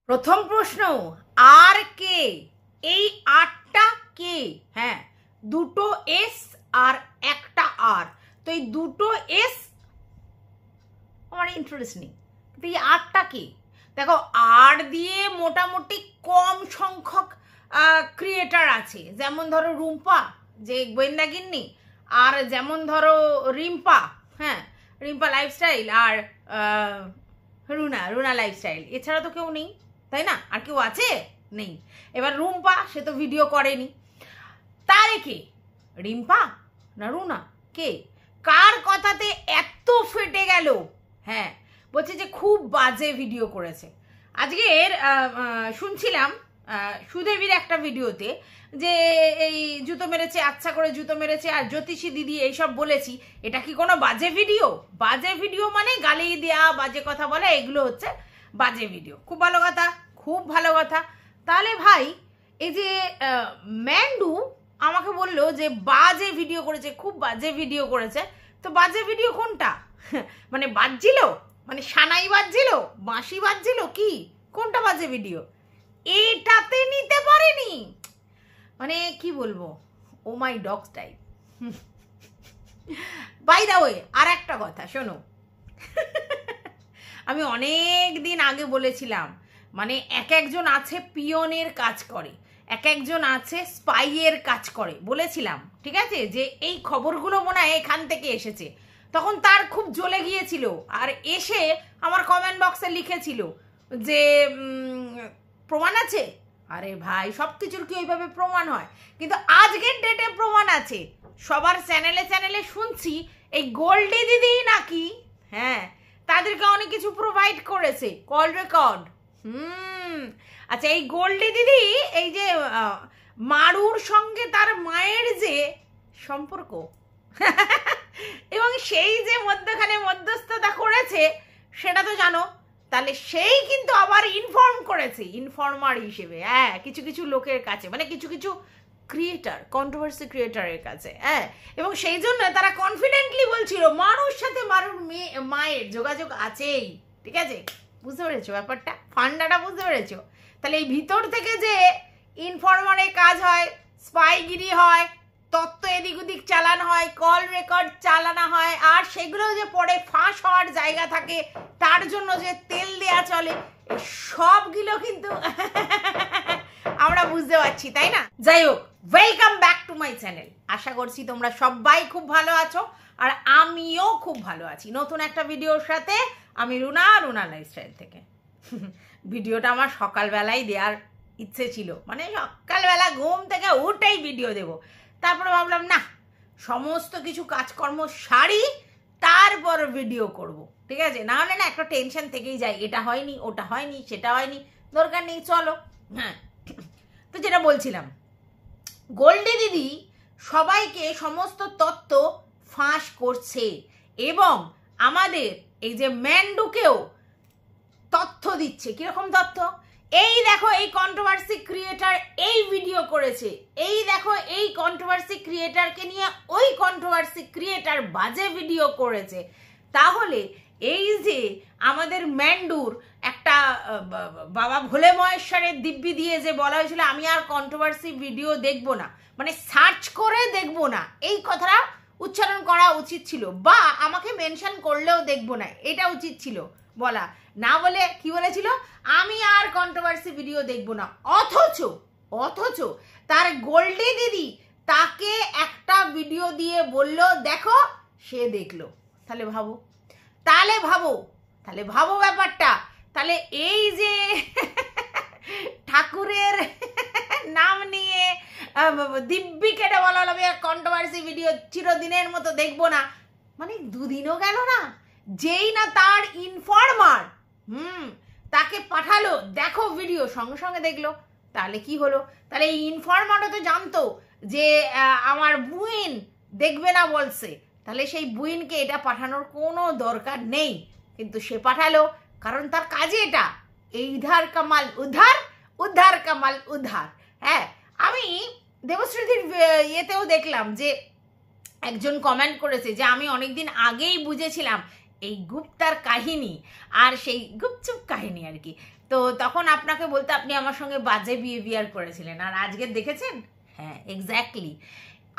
প্রথম প্রশ্ন, আর কে? এই আরটা কে? হ্যাঁ, দুটো এস আর একটা আর, তো এই দুটো এস আমার ইন্টারেস্ট নেই, কিন্তু এই আরটা কে? দেখো, আর দিয়ে মোটামুটি কম সংখ্যক ক্রিয়েটার আছে, যেমন ধরো রুম্পা যে গোয়েন্দাগিন্নি, আর যেমন ধরো রিম্পা, হ্যাঁ রিম্পা লাইফস্টাইল, আর রুনা লাইফস্টাইল। এছাড়া তো কেউ নেই, তাই না? আর কেউ আছে? নেই। এবার রুম্পা, সে তো ভিডিও করেনি, তারে কে? রিম্পা না রুনা? কে? কার কথাতে এত ফেটে গেল? হ্যাঁ, বলছে যে খুব বাজে ভিডিও করেছে। আজকের শুনছিলাম সুদেবীর একটা ভিডিওতে যে এই জুতো মেরেছে, আচ্ছা করে জুতো মেরেছে, আর জ্যোতিষী দিদি এইসব বলেছি। এটা কি কোনো বাজে ভিডিও? বাজে ভিডিও মানে গালি দেয়া, বাজে কথা বলা, এগুলো হচ্ছে বাজে ভিডিও। খুব ভালো কথা, খুব ভালো কথা। তাহলে ভাই, এই যে ম্যান্ডু আমাকে বললো যে বাজে ভিডিও করেছে, খুব বাজে ভিডিও করেছে, তো বাজে ভিডিও কোনটা? মানে বাজছিল, মানে সানাই বাজছিল, বাঁশি বাজছিল, কি কোনটা বাজে ভিডিও? এটাতে নিতে পারেনি, মানে কি বলবো, oh my dogs type. By the way, আর একটা কথা শোনো, আমি অনেক দিন আগে বলেছিলাম, মানে এক একজন আছে পিয়নের কাজ করে, এক একজন আছে স্পাইয়ের কাজ করে, বলেছিলাম, ঠিক আছে? যে এই খবরগুলো মনে হয় এখান থেকে এসেছে। তখন তার খুব জ্বলে গিয়েছিল, আর এসে আমার কমেন্ট বক্সে লিখেছিল যে প্রমাণ আছে। আরে ভাই, সব কিছুর কি ওইভাবে প্রমাণ হয়? কিন্তু আজকের ডেটে প্রমাণ আছে। সবার চ্যানেলে চ্যানেলে শুনছি এই গোল্ডি দিদি নাকি, হ্যাঁ, তাদেরকে অনেক কিছু প্রোভাইড করেছে, কল রেকর্ড। আচ্ছা, এই গোল্ডি দিদি এই যে মারুর সঙ্গে তার মায়ের যে সম্পর্ক, এবং সেই যে মধ্যখানে মধ্যস্থতা করেছে, সেটা তো জানো। তাহলে সেই কিন্তু আবার ইনফর্ম করেছে, ইনফর্মার হিসেবে, হ্যাঁ, কিছু কিছু লোকের কাছে, মানে কিছু কিছু ক্রিয়েটার, কন্ট্রোভার্সি ক্রিয়েটারের কাছে, হ্যাঁ। এবং সেই জন্য তারা কনফিডেন্টলি বলছিল মারুর সাথে মারুর মায়ের যোগাযোগ আছেই। ঠিক আছে, বুঝতে পেরেছো ব্যাপারটা, ফান্ডাটা বুঝতে পেরেছো? তাহলে এই ভিতর থেকে যে ইনফর্মারের কাজ হয়, স্পাইগিরি হয়, তত্ত্ব এদিক ওদিক চালানো হয়, কল রেকর্ড চালানো হয়, আর সেগুলো যে পরে ফাঁস হওয়ার জায়গা থাকে, তার জন্য যে তেল দেয়া চলে, সবগুলো কিন্তু আমরা বুঝতে পারছি, তাই না? যাই হোক, welcome back to my channel. আশা করছি তোমরা সবাই খুব ভালো আছো, আর আমিও খুব ভালো আছি। নতুন একটা ভিডিওর সাথে আমি রুনা লাইফস্টাইল থেকে। ভিডিওটা আমার সকালবেলায় দেওয়ার ইচ্ছে ছিল, মানে সকালবেলা ঘুম থেকে উঠেই ভিডিও দেব। তারপরে ভাবলাম না, সমস্ত কিছু কাজকর্ম সারি তারপর ভিডিও করব, ঠিক আছে? না হলে না একটা টেনশন থেকেই যায়, এটা হয়নি, ওটা হয়নি, সেটা হয়নি, দরকার নেই, চলো। হ্যাঁ, তো যেটা বলছিলাম, গোল্ডি দিদি সবাইকে সমস্ত তত্ত্ব ফাঁস করছে, এবং আমাদের এই যে ম্যান্ডুকেও তথ্য দিচ্ছে। কিরকম তথ্য? এই দেখো, এই কন্ট্রোভার্সি ক্রিয়েটার এই ভিডিও করেছে, এই দেখো এই কন্ট্রোভার্সি ক্রিয়েটারকে নিয়ে ওই কন্ট্রোভার্সি ক্রিয়েটার বাজে ভিডিও করেছে। তাহলে এই যে আমাদের ম্যান্ডুর একটা বাবা ভোলে মহেশ্বরের দিব্যি দিয়ে যে বলা হয়েছিল আমি আর কন্ট্রোভার্সি ভিডিও দেখব না, মানে সার্চ করে দেখব না, এই কথাটা উচ্চারণ করা উচিত ছিল, বা আমাকে মেনশন করলেও দেখব না, এটা উচিত ছিল বলা। না বলে কি বলেছিল? আমি আর কন্ট্রোভার্সি ভিডিও দেখব না। অথচ তার গোল্ডি দিদি তাকে একটা ভিডিও দিয়ে বলল দেখো, সে দেখলো। তাহলে ভাবো ব্যাপারটা। তাহলে এই যে ঠাকুরের নাম নিয়ে দিব্যি কেটে বলা হলো আমি আর কন্ট্রোভার্সি ভিডিও চিরদিনের মতো দেখবো না, মানে দুদিনও গেল না, যেই না তার ইনফর্মার তাকে পাঠালো দেখো ভিডিও, সঙ্গে সঙ্গে দেখলো। তাহলে কি হলো? তাহলে এই ইনফর্মারও তো জানতো যে আমার বুইন দেখবে না বলছে, তাহলে সেই বুইনকে এটা পাঠানোর কোনো দরকার নেই, কিন্তু সে পাঠালো, কারণ তার কাজে এটা, ইধার কামাল উধার, উদ্ধার কামাল উধার। হ্যাঁ, আমি দেবশ্রীর ইয়েতেও দেখলাম যে একজন কমেন্ট করেছে যে আমি অনেকদিন আগেই বুঝেছিলাম এই গুপ্তার কাহিনী, আর সেই গুপচুপ কাহিনী আর কি। তো তো তখন আপনাকে বলতে আপনি আমার সঙ্গে বাজে বিহেভিয়ার করেছিলেন, আর আজকে দেখেছেন। হ্যাঁ এক্স্যাক্টলি।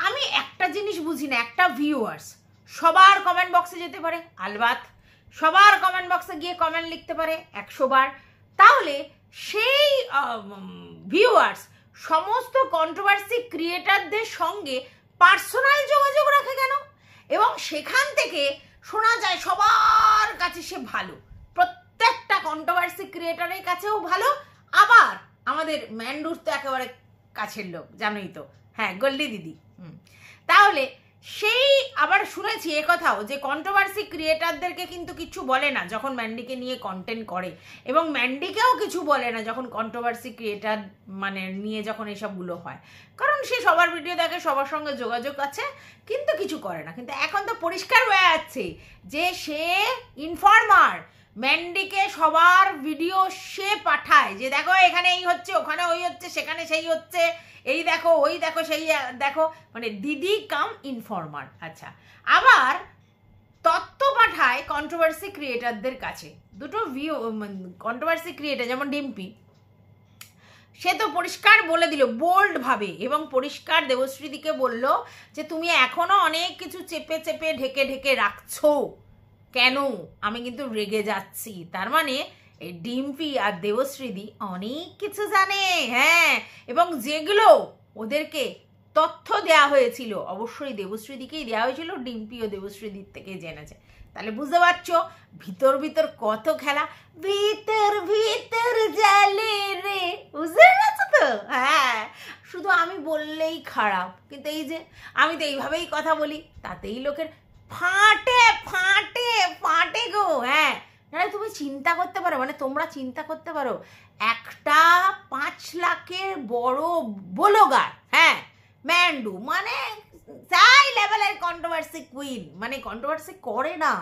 আমি একটা জিনিস বুঝি না, একটা ভিউয়ার্স সবার কমেন্ট বক্সে যেতে পারে, আলবাত সবার কমেন্ট বক্সে গিয়ে কমেন্ট লিখতে পারে 100 বার, তাহলে সেই ভিউয়ার্স সমস্ত কন্ট্রোভার্সি ক্রিয়েটারদের সঙ্গে পার্সোনাল যোগাযোগ রাখে কেন? এবং সেখান থেকে শোনা যায় সবার কাছে সে ভালো, প্রত্যেকটা কন্ট্রোভার্সি ক্রিয়েটারের কাছেও ভালো, আবার আমাদের ম্যান্ডুর তো একেবারে কাছের লোক, জানোই তো। হ্যাঁ গোল্ডি দিদি। তাহলে সেই আবার শুনেছি কথাও যে কন্ট্রোভার্সি ক্রিয়েটারদেরকে কিন্তু কিছু বলে না যখন ম্যান্ডিকে নিয়ে কন্টেন্ট করে, এবং ম্যান্ডিকেও কিছু বলে না যখন কন্ট্রোভার্সি ক্রিয়েটার মানে নিয়ে যখন এসবগুলো হয়, কারণ সে সবার ভিডিও দেখে, সবার সঙ্গে যোগাযোগ আছে, কিন্তু কিছু করে না। কিন্তু এখন তো পরিষ্কার হয়ে যাচ্ছে যে সে ইনফর্মার, ম্যান্ডিকে সবার ভিডিও সে পাঠায় যে দেখো এখানে এই হচ্ছে, ওখানে ওই হচ্ছে, সেখানে সেই হচ্ছে, এই দেখো ওই দেখো সেই দেখো, মানে দিদি কাম ইনফর্মার। আচ্ছা, আবার তথ্য পাঠায় কন্ট্রোভার্সি ক্রিয়েটারদের কাছে। দুটো কন্ট্রোভার্সি ক্রিয়েটার যেমন ডিম্পি, সে তো পরিষ্কার বলে দিল বোল্ড ভাবে, এবং পরিষ্কার দেবশ্রীদিকে বলল যে তুমি এখনো অনেক কিছু চেপে চেপে ঢেকে ঢেকে রাখছো কেন, আমি কিন্তু রেগে যাচ্ছি। তার মানে এই ডিম্পি আর দেবশ্রীদি অনেক কিছু জানে। হ্যাঁ, এবং যেগুলো ওদেরকে তথ্য দেয়া হয়েছিল অবশ্যই দেবশ্রীদিকেই দেওয়া হয়েছিল, ডিম্পি ও দেবশ্রীদির থেকে জেনেছে। তাহলে বুঝতে পারছো ভিতর ভিতর কত খেলা, ভিতর ভিতর জালে রে, বুঝতে পারছো তো? হ্যাঁ, শুধু আমি বললেই খারাপ, কিন্তু এই যে আমি তো এইভাবেই কথা বলি, তাতেই লোকের ফাটে ফাটে ফাটে গো। হ্যাঁ, নাহলে তুমি চিন্তা করতে পারো, মানে তোমরা চিন্তা করতে পারো, একটা 5 লাখের বড় ব্লগার, হ্যাঁ ম্যান্ডু, মানে সেই লেভেলের কন্ট্রোভার্সি কুইন, মানে কন্ট্রোভার্সি করে না,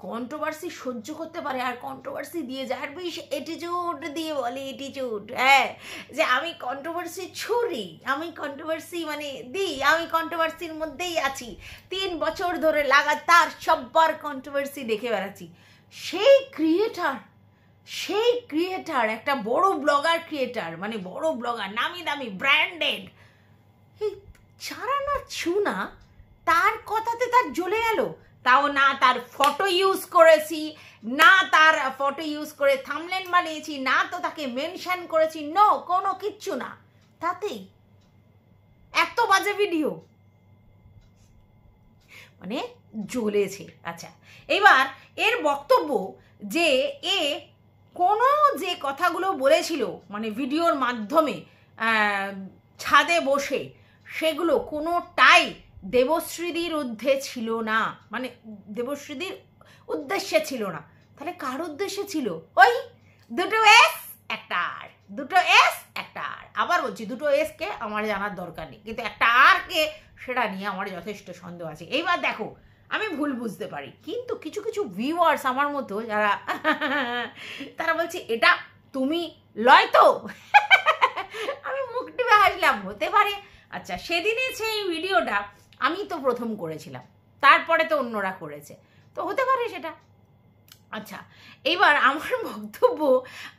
কন্ট্রোভার্সি সহ্য করতে পারে, আর কন্ট্রোভার্সি দিয়ে যায়, আর বেশ এটিটিউড দিয়ে বলে, এটিটিউড, হ্যাঁ, যে আমি কন্ট্রোভার্সি ছুরি, আমি কন্ট্রোভার্সি মানে দিই, আমি কন্ট্রোভার্সির মধ্যেই আছি, 3 বছর ধরে লাগাতার সববার কন্ট্রোভার্সি দেখে বেড়াচ্ছি। সেই ক্রিয়েটার একটা বড় ব্লগার ক্রিয়েটার, মানে বড় ব্লগার, নামি দামি ব্র্যান্ডেড, এই ছাড়া না ছুনা, তার কথাতে তার জ্বলে গেল। তাও না তার ফটো ইউজ করেছি, না তার ফটো ইউজ করে থাম্বনেল বানিয়েছি, না তো তাকে মেনশন করেছি, নো, কোনো কিচ্ছু না, তাতেই এত বাজে ভিডিও, মানে জ্বলেছে। আচ্ছা, এবার এর বক্তব্য যে এ কোনো যে কথাগুলো বলেছিল মানে ভিডিওর মাধ্যমে ছাদে বসে, সেগুলো কোনোটাই দেবশ্রীদির ঊর্ধ্বে ছিল না, মানে দেবশ্রীদির উদ্দেশ্যে ছিল না। তাহলে কার উদ্দেশ্যে ছিল? ওই দুটো এস একটা আর, দুটো এস একটা আর, আবার বলছি দুটো এস কে আমার জানার দরকার নেই, কিন্তু একটা আর কে সেটা নিয়ে আমার যথেষ্ট সন্দেহ আছে। এইবার দেখো, আমি ভুল বুঝতে পারি, কিন্তু কিছু কিছু ভিউয়ার্স আমার মতো যারা তারা বলছে এটা তুমি লয় তো আমি মুখ টিপে হাসলাম, হতে পারে। আচ্ছা, সেদিনে সেই ভিডিওটা আমি তো প্রথম করেছিলাম, তারপরে তো অন্যরা করেছে, তো হতে পারে সেটা। আচ্ছা, এবার আমার বক্তব্য,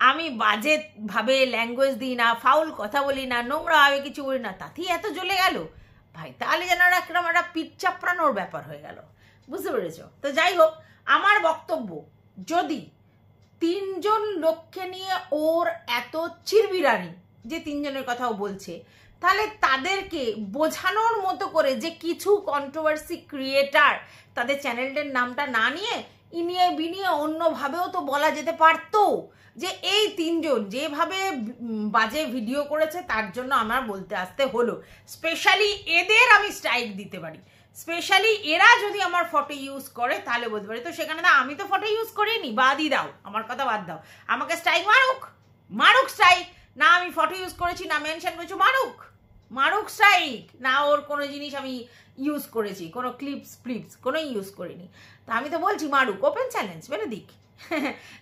আমি বাজেভাবে ল্যাঙ্গুয়েজ দিই না, ফাউল কথা বলি না, নোংরাভাবে কিছু বলি না, তাতেই এত জ্বলে গেল ভাই, তাহলে যেন একরকম একটা পিঠ চাপড়ানোর ব্যাপার হয়ে গেল, বুঝতে পেরেছ? তো যাই হোক, আমার বক্তব্য, যদি 3 জন লোককে নিয়ে ওর এত চিরবিরানি, যে 3 জনের কথাও বলছে, তাহলে তাদেরকে বোঝানোর মতো করে যে কিছু কন্ট্রোভার্সি ক্রিয়েটার তাদের চ্যানেলটার নামটা না নিয়ে ইনিয়ে বিনিয়ে অন্যভাবেও তো বলা যেতে পারতো যে এই 3 জন যেভাবে বাজে ভিডিও করেছে তার জন্য আমার বলতে আসতে হলো। স্পেশালি এদের আমি স্ট্রাইক দিতে পারি, স্পেশালি এরা যদি আমার ফটো ইউজ করে তাহলে বলতে পারি। তো সেখানে না, আমি তো ফটো ইউজ করিনি, বাদই দাও, আমার কথা বাদ দাও, আমাকে স্ট্রাইক মারুক স্ট্রাইক, না আমি ফটো ইউজ করেছি, না মেনশন করেছি, মারুক স্ট্রাইক, না ওর কোনো জিনিস আমি ইউজ করেছি, কোনো ক্লিপস কোনো ইউজ করিনি, তা আমি তো বলছি মারুক, ওপেন চ্যালেঞ্জ বেরো দিক।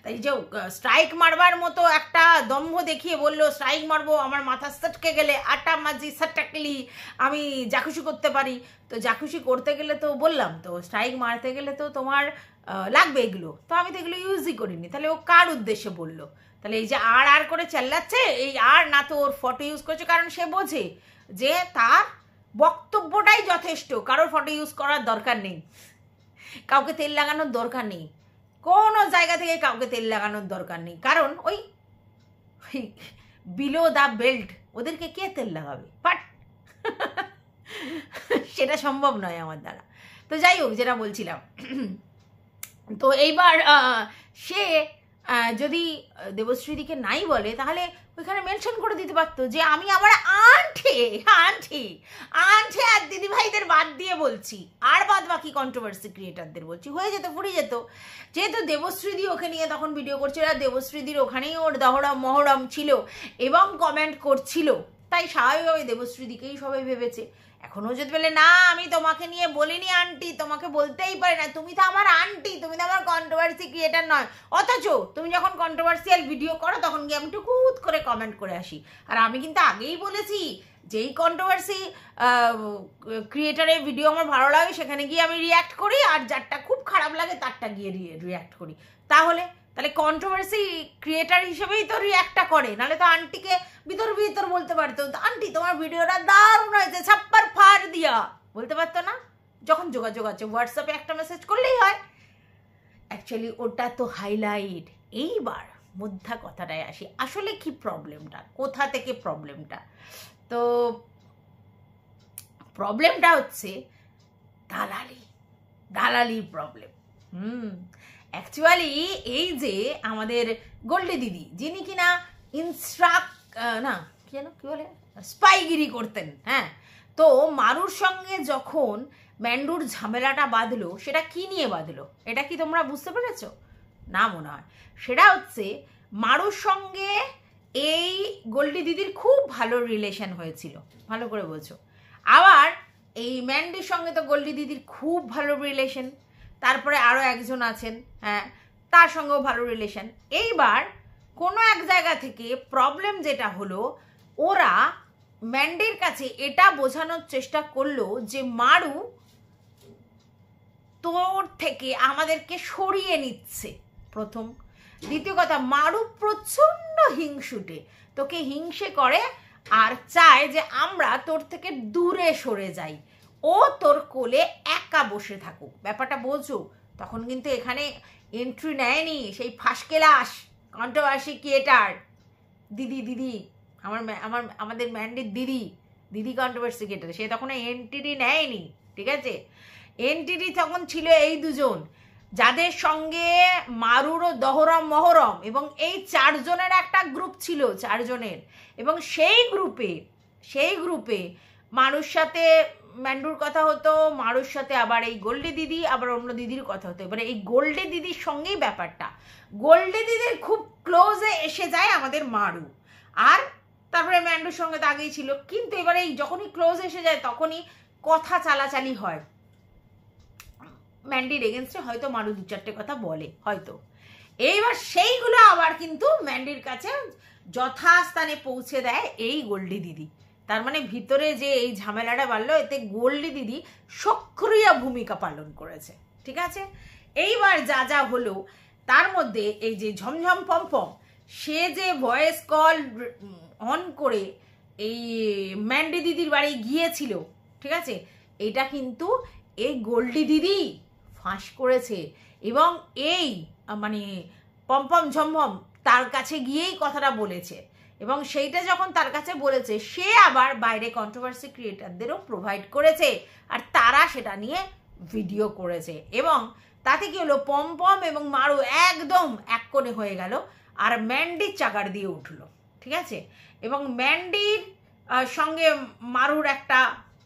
তাই যে স্ট্রাইক মারবার মতো একটা দম্ভ দেখিয়ে বললো স্ট্রাইক মারবো, আমার মাথা সটকে গেলে আটা মাঝি সটকলি আমি জাকুশি করতে পারি, তো জাকুশি করতে গেলে তো বললাম তো স্ট্রাইক মারতে গেলে তো তোমার লাগবে এগুলো, তো আমি তো এগুলো ইউজই করিনি, তাহলে ও কার উদ্দেশ্যে বললো? তাহলে এই যে আর করে চাল্লাচ্ছে, এই আর না তো ওর ফটো ইউজ করছে, কারণ সে বোঝে যে তার বক্তব্যটাই যথেষ্ট, কারোর ফটো ইউজ করার দরকার নেই, কাউকে তেল লাগানোর দরকার নেই, কোনো জায়গা থেকে কাউকে তেল লাগানোর দরকার নেই, কারণ ওই বিলো দ্য বেল্ট ওদেরকে কে তেল লাগাবে, বাট সেটা সম্ভব নয় আমার দ্বারা। তো যাই হোক, যেটা বলছিলাম, তো এইবার সে যদি দেবশ্রীদিকে নাই বলে তাহলে ওইখানে মেনশন করে দিতে পারতো যে আমি আমার আন্টি আন্টি আন্টি আর দিদিভাইদের বাদ দিয়ে বলছি, আর বাদ বাকি কন্ট্রোভার্সি ক্রিয়েটারদের বলছি, হয়ে যেত, ফুরিয়ে যেত। যেহেতু দেবশ্রীদি ওকে নিয়ে তখন ভিডিও করছিল আর দেবশ্রীদির ওখানেই ওর দহরম মহরম ছিল এবং কমেন্ট করছিল, তাই স্বাভাবিকভাবে দেবশ্রীদিকেই সবাই ভেবেছে। এখনও যদি বলে না আমি তোমাকে নিয়ে বলিনি আন্টি, তোমাকে বলতেই পারি না, তুমি তো আমার আন্টি, তুমি তো আমার কন্ট্রোভার্সি ক্রিয়েটার নয়, অথচ তুমি যখন কন্ট্রোভার্সিয়াল ভিডিও করো তখন গিয়ে আমি টুকুত করে কমেন্ট করে আসি। আর আমি কিন্তু আগেই বলেছি যেই কন্ট্রোভার্সি ক্রিয়েটারের ভিডিও আমার ভালো লাগে সেখানে গিয়ে আমি রিয়্যাক্ট করি, আর যারটা খুব খারাপ লাগে তারটা গিয়ে রিয়্যাক্ট করি। তাহলে কন্ট্রোভার্সি ক্রিয়েটার হিসেবেই তো রিয়্যাক্টটা করে, নাহলে তো আন্টিকে ভিতর বলতে পারতো আন্টি তোমার ভিডিওটা দারুণ হয়েছে, ছাপ্পার ফাড় দিয়া বলতে পারতো না? যখন যোগাযোগ আছে হোয়াটসঅ্যাপে একটা মেসেজ করলেই হয়। অ্যাকচুয়ালি ওটা তো হাইলাইট। এইবার মধ্যা কথাটায় আসি, আসলে কি প্রবলেমটা, কোথা থেকে প্রবলেমটা? তো প্রবলেমটা হচ্ছে দালালির প্রবলেম। অ্যাকচুয়ালি এই যে আমাদের গোল্ডি দিদি, যিনি কিনা কি বলে স্পাইগিরি করতেন, হ্যাঁ, তো মারুর সঙ্গে যখন ম্যান্ডুর ঝামেলাটা বাঁধলো, সেটা কি নিয়ে বাঁধলো এটা কি তোমরা বুঝতে পেরেছো? না মনে হয়। সেটা হচ্ছে মারুর সঙ্গে এই গোল্ডি দিদির খুব ভালো রিলেশন হয়েছিল, ভালো করে বলছো। আবার এই ম্যান্ডির সঙ্গে তো গোল্ডি দিদির খুব ভালো রিলেশন, তারপরে আরও একজন আছেন, হ্যাঁ, তার সঙ্গেও ভালো রিলেশন। এইবার কোনো এক জায়গা থেকে প্রবলেম যেটা হলো, ওরা ম্যান্ডির কাছে এটা বোঝানোর চেষ্টা করলো যে মারু তোর থেকে আমাদেরকে সরিয়ে নিচ্ছে, প্রথম। দ্বিতীয় কথা, মারু প্রচণ্ড হিংসুটে, তোকে হিংসে করে আর চায় যে আমরা তোর থেকে দূরে সরে যাই, ও তোর কোলে একা বসে থাকুক। ব্যাপারটা বোঝো। তখন কিন্তু এখানে এন্ট্রি নেয়নি সেই ফাঁসকেলাস কন্ট্রোভার্সি ক্রিয়েটার দিদি আমাদের ম্যান্ডির দিদি কন্ট্রোভার্সি ক্রিয়েটার, সে তখন এন্ট্রি নেয়নি, ঠিক আছে? এন্ট্রি তখন ছিল এই দুজন, যাদের সঙ্গে মারুরও দহরম মহরম, এবং এই চারজনের একটা গ্রুপ ছিল, চারজনের, এবং সেই গ্রুপে মারুর সাথে ম্যান্ডুর কথা হতো, মারুর সাথে আবার এই গোল্ডি দিদি, আবার অন্য দিদির কথা হতো। এবারে এই গোল্ডি দিদির সঙ্গেই ব্যাপারটা, গোল্ডি দিদির খুব ক্লোজে এসে যায় আমাদের মারু, আর তারপরে ম্যান্ডুর সঙ্গে তো আগেই ছিল, কিন্তু এবারে এই যখনই ক্লোজ এসে যায় তখনই কথা চালাচালি হয় ম্যান্ডির এগেনস্টে, হয়তো মারু দু চারটে কথা বলে হয়তো। এইবার সেইগুলো আবার কিন্তু ম্যান্ডির কাছে যথাস্থানে পৌঁছে দেয় এই গোল্ডি দিদি। তার মানে ভিতরে যে এই ঝামেলাটা বাড়লো, এতে গোল্ডি দিদি সক্রিয় ভূমিকা পালন করেছে, ঠিক আছে? এইবার যা হলো তার মধ্যে এই যে ঝমঝম পম্পম, সে যে ভয়েস কল অন করে এই ম্যান্ডি দিদির বাড়ি গিয়েছিল, ঠিক আছে, এটা কিন্তু এই গোল্ডি দিদি ফাঁস করেছে, এবং এই মানে পম্পম ঝমঝম তার কাছে গিয়েই কথাটা বলেছে, এবং সেইটা যখন তার কাছে বলেছে, সে আবার বাইরে কন্ট্রোভার্সি ক্রিয়েটারদেরও প্রোভাইড করেছে, আর তারা সেটা নিয়ে ভিডিও করেছে, এবং তাতে কি হলো, পম্পম এবং মারু একদম এক কোণে হয়ে গেল, আর ম্যান্ডির চাকার দিয়ে উঠলো, ঠিক আছে? এবং ম্যান্ডির সঙ্গে মারুর একটা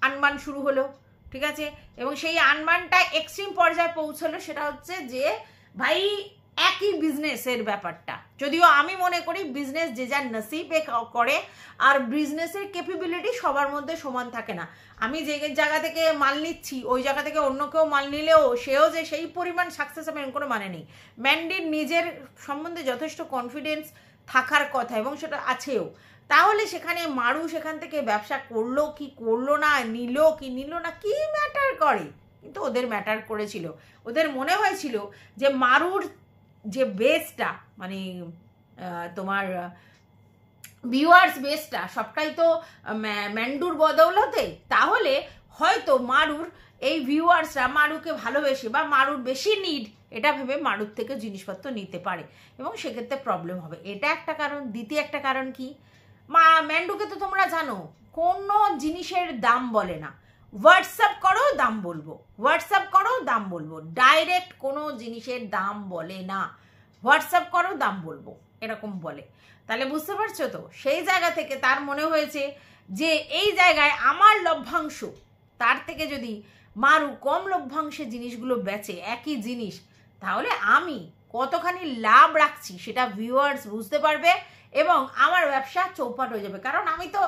আনমান শুরু হলো, ঠিক আছে? এবং সেই আনমানটা এক্সট্রিম পর্যায়ে পৌঁছলো, সেটা হচ্ছে যে ভাই একই বিজনেসের ব্যাপারটা, যদিও আমি মনে করি বিজনেস যে যার নসিবে করে, আর বিজনেসের ক্যাপাবিলিটি সবার মধ্যে সমান থাকে না। আমি যে জায়গা থেকে মাল নিচ্ছি ওই জায়গা থেকে অন্য কেউ মাল নিলেও সেও যে সেই পরিমাণ সাকসেস হবে কোনো মানে নেই। ম্যান্ডির নিজের সম্বন্ধে যথেষ্ট কনফিডেন্স থাকার কথা, এবং সেটা আছেও। তাহলে সেখানে মারু সেখান থেকে ব্যবসা করলো কি করলো না, নিল কি নিল না, কি ম্যাটার করে? কিন্তু ওদের ম্যাটার করেছিল, ওদের মনে হয়েছিল যে মারুর যে বেসটা, মানে তোমার ভিউয়ার্স বেসটা সবটাই তো ম্যান্ডুর বদৌলতে, তাহলে হয়তো মারুর এই ভিউয়ার্সরা মারুকে ভালোবেসে বা মারুর বেশি নিড এটা ভেবে মারুর থেকে জিনিসপত্র নিতে পারে এবং সেক্ষেত্রে প্রবলেম হবে। এটা একটা কারণ। দ্বিতীয় একটা কারণ কি, ম্যান্ডুকে তো তোমরা জানো কোনো জিনিসের দাম বলে না, হোয়াটসঅ্যাপ করো দাম বলবো, হোয়াটসঅ্যাপ করো দাম বলবো, ডাইরেক্ট কোনো জিনিসের দাম বলে না, হোয়াটসঅ্যাপ করো দাম বলবো এরকম বলে। তাহলে বুঝতে পারছো তো, সেই জায়গা থেকে তার মনে হয়েছে যে এই জায়গায় আমার লভ্যাংশ তার থেকে যদি মারু কম লভ্যাংশে জিনিসগুলো বেচে একই জিনিস, তাহলে আমি কতখানি লাভ রাখছি সেটা ভিউয়ার্স বুঝতে পারবে এবং আমার ব্যবসা চৌপাট হয়ে যাবে, কারণ আমি তো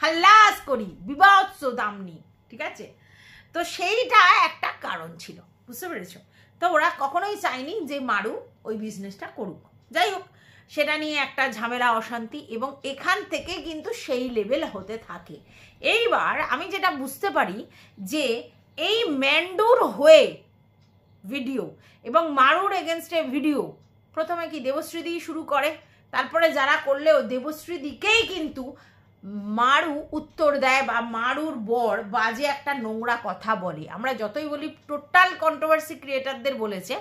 খাল্লাস করি, বিভৎস দাম নিই, ঠিক আছে। তো সেইটা একটা কারণ ছিল, বুঝতে পেরেছো। তো ওরা কখনোই চায়নি যে মারু ওই বিজনেসটা করুক। যাই হোক, সেটা নিয়ে একটা ঝামেলা, অশান্তি, এবং এখান থেকে কিন্তু সেই লেভেল হতে থাকে। এইবার আমি যেটা বুঝতে পারি যে এই ম্যান্ডুর হয়ে ভিডিও এবং মারুর এগেনস্টে ভিডিও প্রথমে কি দেবশ্রীদি শুরু করে, তারপরে যারা করলেও দেবশ্রীদিকেই কিন্তু মারু উত্তর দেয় বা মারুর বর বাজে একটা নোংরা কথা বলে। আমরা যতই বলি টোটাল কন্ট্রোভার্সি ক্রিয়েটারদের বলেছে,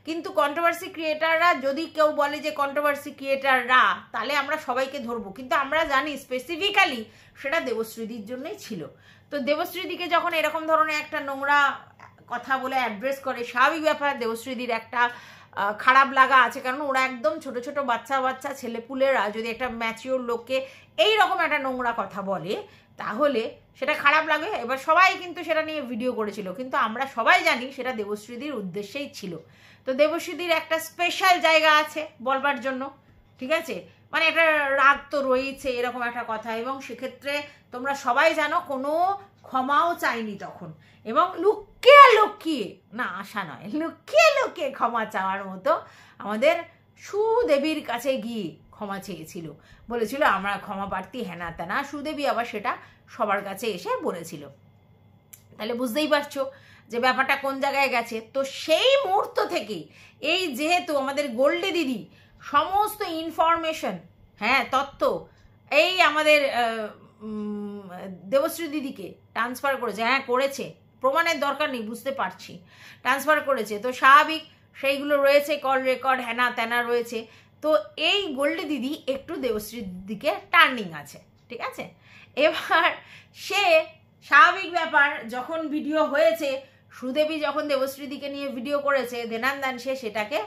কিন্তু কন্ট্রোভার্সি ক্রিয়েটাররা যদি কেউ বলে যে কন্ট্রোভার্সি ক্রিয়েটাররা, তাহলে আমরা সবাইকে ধরবো, কিন্তু আমরা জানি স্পেসিফিক্যালি সেটা দেবশ্রীদির জন্যই ছিল। তো দেবশ্রীদিকে যখন এরকম ধরনের একটা নোংরা কথা বলে অ্যাড্রেস করে, স্বাভাবিক ব্যাপার দেবশ্রীদির একটা খারাপ লাগা আছে, কারণ ওরা একদম ছোট ছোট বাচ্চা ছেলেপুলেরা যদি একটা ম্যাচিওর লোককে এইরকম একটা নোংরা কথা বলে তাহলে সেটা খারাপ লাগে। এবার সবাই কিন্তু সেটা নিয়ে ভিডিও করেছিল, কিন্তু আমরা সবাই জানি সেটা দেবশ্রীদির উদ্দেশ্যেই ছিল। তো দেবশ্রীদির একটা স্পেশাল জায়গা আছে বলবার জন্য, ঠিক আছে, মানে একটা রাগ তো রয়েছে এরকম একটা কথা, এবং সেক্ষেত্রে তোমরা সবাই জানো কোনো ক্ষমাও চাইনি তখন, এবং লুকিয়ে লুকিয়ে না, আশা নয়, লুকিয়ে লুকিয়ে ক্ষমা চাওয়ার মতো আমাদের সুদেবীর কাছে গিয়ে ক্ষমা চেয়েছিল, বলেছিল আমরা ক্ষমা প্রার্থী হেনা তেনা। সুদেবী আবার সেটা সবার কাছে এসে বলেছিল। তাহলে বুঝতেই পারছো যে ব্যাপারটা কোন জায়গায় গেছে। তো সেই মুহূর্ত থেকে এই যেহেতু আমাদের গোল্ডি দিদি সমস্ত ইনফরমেশন, হ্যাঁ তথ্য এই আমাদের দেবশ্রী দিদিকে ট্রান্সফার করেছে, হ্যাঁ করেছে, প্রমাণের দরকার নেই, বুঝতে পারছি, ট্রান্সফার করেছে, তো স্বাভাবিক সেইগুলো রয়েছে, কল রেকর্ড হেনা তেনা রয়েছে। তো এই গোল্ডি দিদি একটু দেবশ্রী দিদিকে টার্নিং আছে, ঠিক আছে। এবার সে স্বাভাবিক ব্যাপার, যখন ভিডিও হয়েছে সুদেবী যখন দেবশ্রীদিকে নিয়ে ভিডিও করেছে দেনান্দান, সে সেটাকে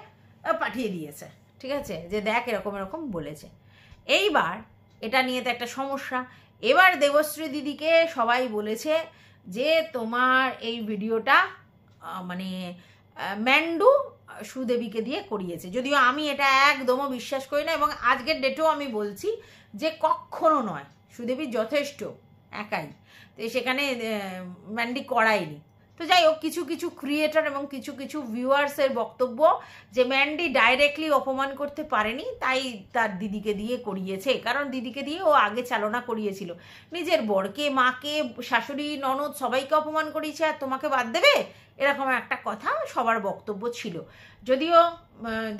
পাঠিয়ে দিয়েছে, ঠিক আছে, যে দেখ এরকম এরকম বলেছে। এইবার এটা নিয়ে তো একটা সমস্যা। এবার দেবশ্রী দিদিকে সবাই বলেছে যে তোমার এই ভিডিওটা মানে ম্যান্ডু সুদেবীকে দিয়ে করিয়েছে, যদিও আমি এটা একদমও বিশ্বাস করি না, এবং আজকের ডেটেও আমি বলছি যে কখনো নয়, সুদেবী যথেষ্ট একাই, তো সেখানে ম্যান্ডি করায়নি। তো যাই হোক, কিছু কিছু ক্রিয়েটর এবং কিছু কিছু ভিউয়ার্সের বক্তব্য যে ম্যান্ডি ডাইরেক্টলি অপমান করতে পারেনি, তাই তার দিদিকে দিয়ে করিয়েছে, কারণ দিদিকে দিয়ে ও আগে চালনা করিয়েছিল, নিজের বরকে, মাকে, শাশুড়ি, ননদ সবাইকে অপমান করিয়েছে, আর তোমাকে বাদ দেবে, এরকম একটা কথা সবার বক্তব্য ছিল। যদিও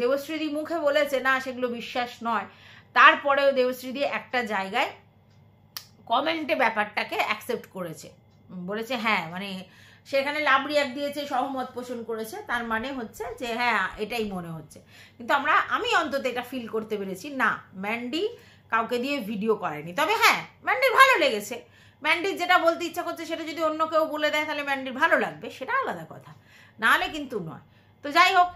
দেবশ্রীদি মুখে বলেছে না সেগুলো বিশ্বাস নয়, তারপরেও দেবশ্রীদি একটা জায়গায় কমেন্টে ব্যাপারটাকে অ্যাকসেপ্ট করেছে, বলেছে হ্যাঁ মানে সেখানে লাভ রিয়াক্ট দিয়েছে, সহমত পোষণ করেছে, তার মানে হচ্ছে যে হ্যাঁ এটাই মনে হচ্ছে। কিন্তু আমি অন্তত এটা ফিল করতে পেরেছি না, ম্যান্ডি কাউকে দিয়ে ভিডিও করেনি। তবে হ্যাঁ ম্যান্ডির ভালো লেগেছে, ম্যান্ডির যেটা বলতে ইচ্ছা করছে সেটা যদি অন্য কেউ বলে দেয় তাহলে ম্যান্ডির ভালো লাগবে, সেটা আলাদা কথা, নাহলে কিন্তু নয়। তো যাই হোক,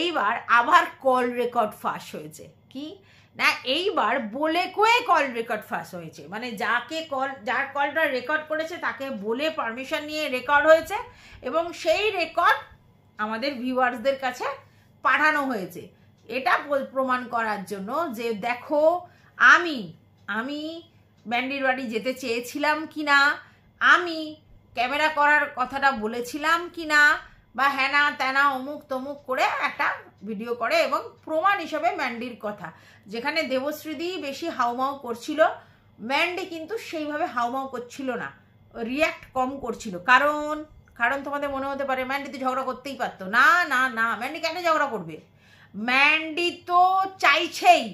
এইবার আবার কল রেকর্ড ফাঁস হয়েছে। কি না, এইবার বলে কয়ে কল রেকর্ড ফাঁস হয়েছে, মানে যার কলটা রেকর্ড করেছে তাকে বলে পারমিশন নিয়ে রেকর্ড হয়েছে, এবং সেই রেকর্ড আমাদের ভিউয়ার্সদের কাছে পাঠানো হয়েছে, এটা প্রমাণ করার জন্য যে দেখো আমি ম্যান্ডির বাড়ি যেতে চেয়েছিলাম কি না, আমি ক্যামেরা করার কথাটা বলেছিলাম কি না, বা হ্যানা ত্যানা অমুক তমুক করে একটা ভিডিও করে, এবং প্রমাণ হিসেবে ম্যান্ডির কথা, যেখানে দেবশ্রীদি বেশি হাউমাউ করছিল, ম্যান্ডি কিন্তু সেইভাবে হাউমাউ করছিল না, রিয়াক্ট কম করছিল। কারণ তোমাদের মনে হতে পারে ম্যান্ডি তো ঝগড়া করতেই পারতো। না না না, ম্যান্ডি কেন ঝগড়া করবে? ম্যান্ডি তো চাইছেই।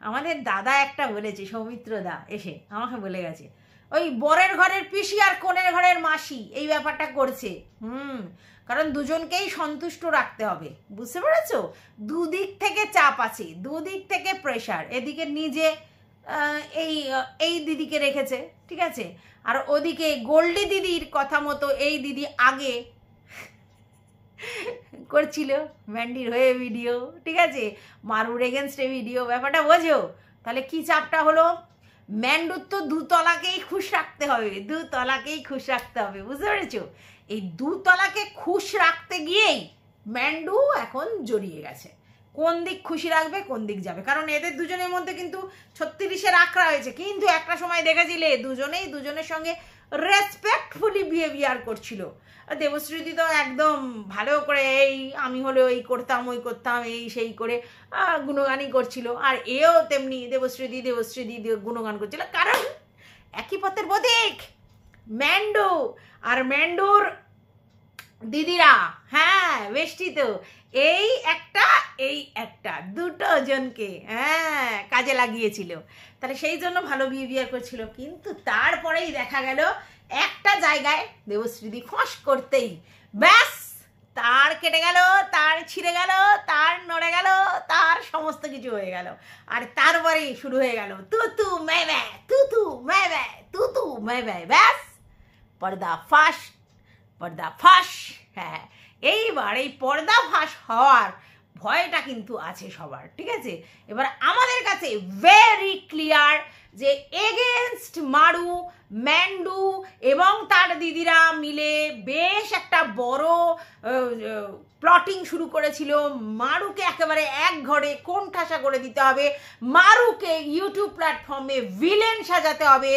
আমাদের দাদা একটা বলেছে, সৌমিত্র দা এসে আমাকে বলে গেছে, ওই বরের ঘরের পিসি আর কনের ঘরের মাসি এই ব্যাপারটা করছে। কারণ দুজনকেই সন্তুষ্ট রাখতে হবে, বুঝতে পেরেছো? দুদিক থেকে চাপ আছে, দুদিক থেকে প্রেশার। এদিকে নিজে এই দিদিকে রেখেছে, ঠিক আছে, আর ওদিকে গোল্ডি দিদির কথা মতো এই দিদি আগে করছিল ম্যান্ডির হয়ে ভিডিও, ঠিক আছে, মারুর এগেনস্টে ভিডিও। ব্যাপারটা বোঝো? তাহলে কি চাপটা হলো? ম্যান্ডুর তো দুতলাকেই খুশ রাখতে হবে, দুতলাকেই খুশ রাখতে হবে, বুঝতে পেরেছো? এই দুতলাকে খুশ রাখতে গিয়েই ম্যান্ডু এখন জড়িয়ে গেছে। কোন দিক খুশি রাখবে, কোন দিক যাবে? কারণ এদের দুজনের মধ্যে কিন্তু 36-এর আখড়া হয়েছে, কিন্তু একটা সময় দেখেছিলে দুজনেই দুজনের সঙ্গে রেসপেক্টফুলি বিহেভিয়ার করছিল। দেবশ্রীদি তো একদম ভালো করে এই আমি হলেও এই করতাম ওই করতাম এই সেই করে গুণগানই করছিল, আর এও তেমনি দেবশ্রীদি গুণগান করছিল। কারণ একই পথের পথিক ম্যান্ডু আর ম্যান্ডুর দিদিরা, হ্যাঁ বেষ্টি তো, এই একটা দুটো জনকে কাজে লাগিয়েছিল। তাহলে সেই জন্য ভালো বিহেভিয়ার করছিল। কিন্তু তারপরেই দেখা গেল একটা জায়গায় দেবশ্রীদি ফস করতেই ব্যাস তার কেটে গেল, তার ছিঁড়ে গেল, তার নড়ে গেল, তার সমস্ত কিছু হয়ে গেল। আর তারপরেই শুরু হয়ে গেল তুতু ম্যায় ম্যায়, তুতু ম্যায় ম্যায়, তুতু ম্যায় ম্যায়, ব্যাস পর্দা ফাঁস। হ্যাঁ, এইবার এই পর্দা ফাঁস হওয়ার ভয়টা কিন্তু আছে সবার, ঠিক আছে? এবার আমাদের কাছে ভেরি ক্লিয়ার যে এগেনস্ট মারু, ম্যান্ডু এবং তার দিদিরা মিলে বেশ একটা বড় প্লটিং শুরু করেছিল। মারুকে একেবারে এক ঘরে কোণঠাসা করে দিতে হবে, মারুকে ইউটিউব প্ল্যাটফর্মে ভিলেন সাজাতে হবে,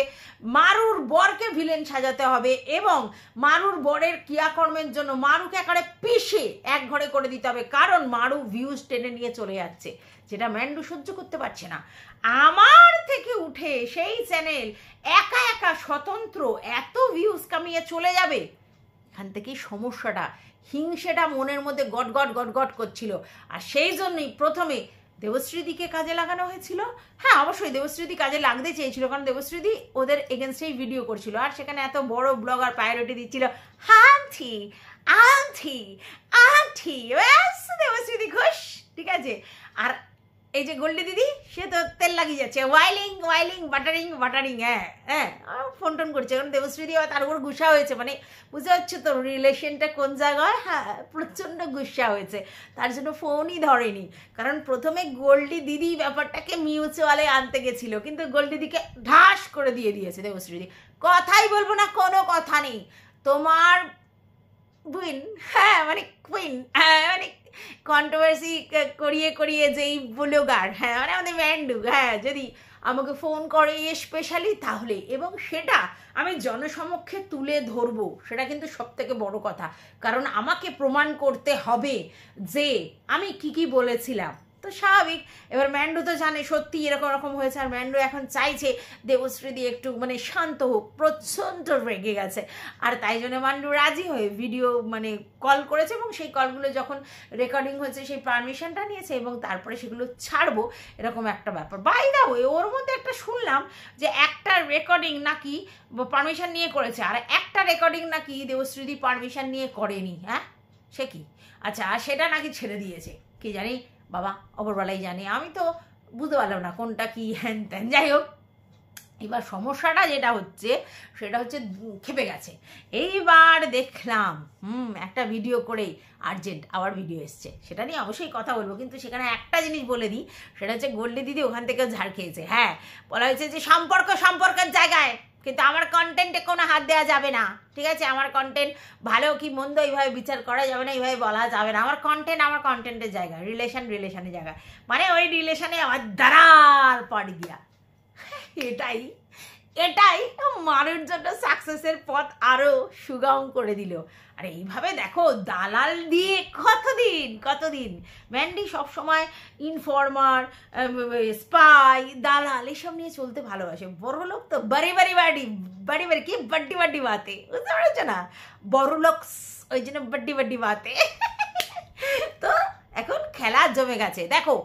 মারুর বরকে ভিলেন সাজাতে হবে এবং মারুর বরের ক্রিয়াকর্মের জন্য মারুকে একেবারে পিষে এক ঘরে করে দিতে হবে। কারণ মারু ভিউজ টেনে নিয়ে চলে যাচ্ছে, যেটা ম্যান্ডু সহ্য করতে পারছে না। আমার থেকে উঠে সেই চ্যানেল একা একা স্বতন্ত্র এত ভিউজ কামিয়ে চলে যাবে, এখান থেকেই সমস্যাটা, হিংসেটা মনের মধ্যে গট করছিল। আর সেই জন্যই প্রথমে দেবশ্রীদিকে কাজে লাগানো হয়েছিল। হ্যাঁ, অবশ্যই দেবশ্রীদি কাজে লাগতে চেয়েছিল, কারণ দেবশ্রীদি ওদের এগেনস্টেই ভিডিও করছিল, আর সেখানে এত বড় ব্লগার প্রায়োরিটি দিচ্ছিল আন্টি ব্যাস দেবশ্রীদি খুশ, ঠিক আছে। আর এই যে গোল্ডি দিদি, সে তো তেল লাগিয়ে যাচ্ছে, ওয়াইলিং বাটারিং, হ্যাঁ ফোন টোন করছে। কারণ দেবশ্রীদি তার উপর গুসা হয়েছে, মানে বুঝতে পারছো তো রিলেশনটা কোন জায়গায়। হ্যাঁ, প্রচণ্ড গুসা হয়েছে, তার জন্য ফোনই ধরেনি। কারণ প্রথমে গোল্ডি দিদি ব্যাপারটাকে মিউচুয়ালে আনতে গেছিল, কিন্তু গোল্ডি দিদিকে ঢাস করে দিয়েছে দেবশ্রীদি। কথাই বলবো না, কোনো কথা নেই, তোমার বুইন, হ্যাঁ মানে কুইন, মানে কন্ট্রোভার্সি করিয়ে যেই ব্লগার, হ্যাঁ মানে আমাদের ম্যান্ডু, হ্যাঁ যদি আমাকে ফোন করে স্পেশালি তাহলে, এবং সেটা আমি জনসমক্ষে তুলে ধরবো, সেটা কিন্তু সব থেকে বড় কথা। কারণ আমাকে প্রমাণ করতে হবে যে আমি কি বলেছিলাম, তো স্বাভাবিক। এবার ম্যান্ডু তো জানে সত্যি এরকম হয়েছে, আর ম্যান্ডু এখন চাইছে দেবশ্রীদি একটু মানে শান্ত হোক, প্রচণ্ড রেগে গেছে। আর তাই জন্য ম্যান্ডু রাজি হয়ে ভিডিও মানে কল করেছে, এবং সেই কলগুলো যখন রেকর্ডিং হয়েছে সেই পারমিশনটা নিয়েছে, এবং তারপরে সেগুলো ছাড়বো, এরকম একটা ব্যাপার। বাই দা ওয়ে, ওর মধ্যে একটা শুনলাম যে একটা রেকর্ডিং নাকি পারমিশন নিয়ে করেছে, আর একটা রেকর্ডিং নাকি দেবশ্রীদি পারমিশন নিয়ে করেনি। হ্যাঁ, সে কি? আচ্ছা, সেটা নাকি ছেড়ে দিয়েছে, কি জানি বাবা, অপরবেলাই জানি, আমি তো বুঝতে পারলাম না কোনটা কি হ্যান ত্যান। যাই হোক, এবার সমস্যাটা যেটা হচ্ছে সেটা হচ্ছে খেপে গেছে। এইবার দেখলাম একটা ভিডিও করেই আর্জেন্ট আবার ভিডিও এসছে, সেটা নিয়ে অবশ্যই কথা বলবো। কিন্তু সেখানে একটা জিনিস বলে দিই, সেটা হচ্ছে গোল্ডি দিদি ওখান থেকে ঝাড় খেয়েছে। হ্যাঁ, বলা হয়েছে যে সম্পর্কের জায়গায় কিন্তু আমার কন্টেন্টে কোনো হাত দেওয়া যাবে না, ঠিক আছে? আমার কন্টেন্ট ভালো কি মন্দ এইভাবে বিচার করা যাবে না, এইভাবে বলা যাবে না। আমার কন্টেন্টের জায়গায়, রিলেশনের জায়গায়, মানে ওই রিলেশনে আমার দাঁড়ার পর গিয়া, এটাই মারুর জন্য সাকসেসের পথ আরো সুগম করে দিল। আর এইভাবে দেখো দালাল দিয়ে কতদিন ম্যান্ডি সবসময় ইনফর্মার, স্পাই, দালাল এসব নিয়ে চলতে ভালোবাসে। বড় লোক তো বাড়ি কি বাড্ডি বাতে, বুঝতে পেরেছো না? বড় লোক ওই জন্য বাড্ডি বাতে। তো এখন খেলা জমে গেছে। দেখো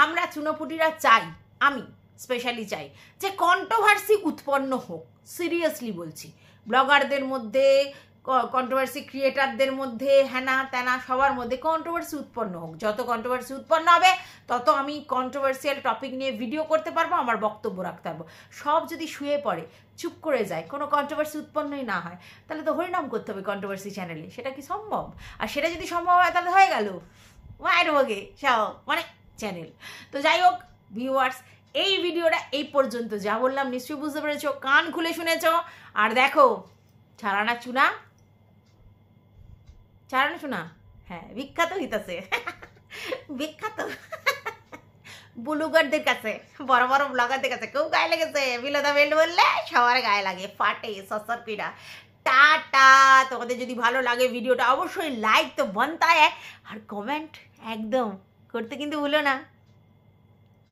আমরা চুনোপুটিরা চাই, আমি স্পেশালি চাই যে কন্ট্রোভার্সি উৎপন্ন হোক। সিরিয়াসলি বলছি, ব্লগারদের মধ্যে, কন্ট্রোভার্সি ক্রিয়েটারদের মধ্যে, হ্যানা ত্যানা সবার মধ্যে কন্ট্রোভার্সি উৎপন্ন হোক। যত কন্ট্রোভার্সি উৎপন্ন হবে তত আমি কন্ট্রোভার্সিয়াল টপিক নিয়ে ভিডিও করতে পারবো, আমার বক্তব্য রাখতে পারবো। সব যদি শুয়ে পড়ে, চুপ করে যায়, কোনো কন্ট্রোভার্সি উৎপন্নই না হয়, তাহলে তো হরিনাম করতে হবে কন্ট্রোভার্সি চ্যানেলে। সেটা কি সম্ভব? আর সেটা যদি সম্ভব হয় তাহলে হয়ে গেল মায়ের ভোগে সব মানে চ্যানেল। তো যাই হোক ভিউয়ার্স, এই ভিডিওটা এই পর্যন্ত। যা বললাম নিশ্চয়ই বুঝতে পেরেছো, কান খুলে শুনেছো। আর দেখো ছাড়ানা চুনা, হ্যাঁ বিখ্যাত হইতাছে, বিখ্যাত ব্লগারদের কাছে, বড় বড় ব্লগারদের কাছে কেউ গায়ে লেগেছে। বিলোদা বেল্ট বললে সবার গায়ে লাগে, ফাটে সসর পিড়া। টাটা। তোমাদের যদি ভালো লাগে ভিডিওটা অবশ্যই লাইক তো বনতা, আর কমেন্ট একদম করতে কিন্তু ভুলো না।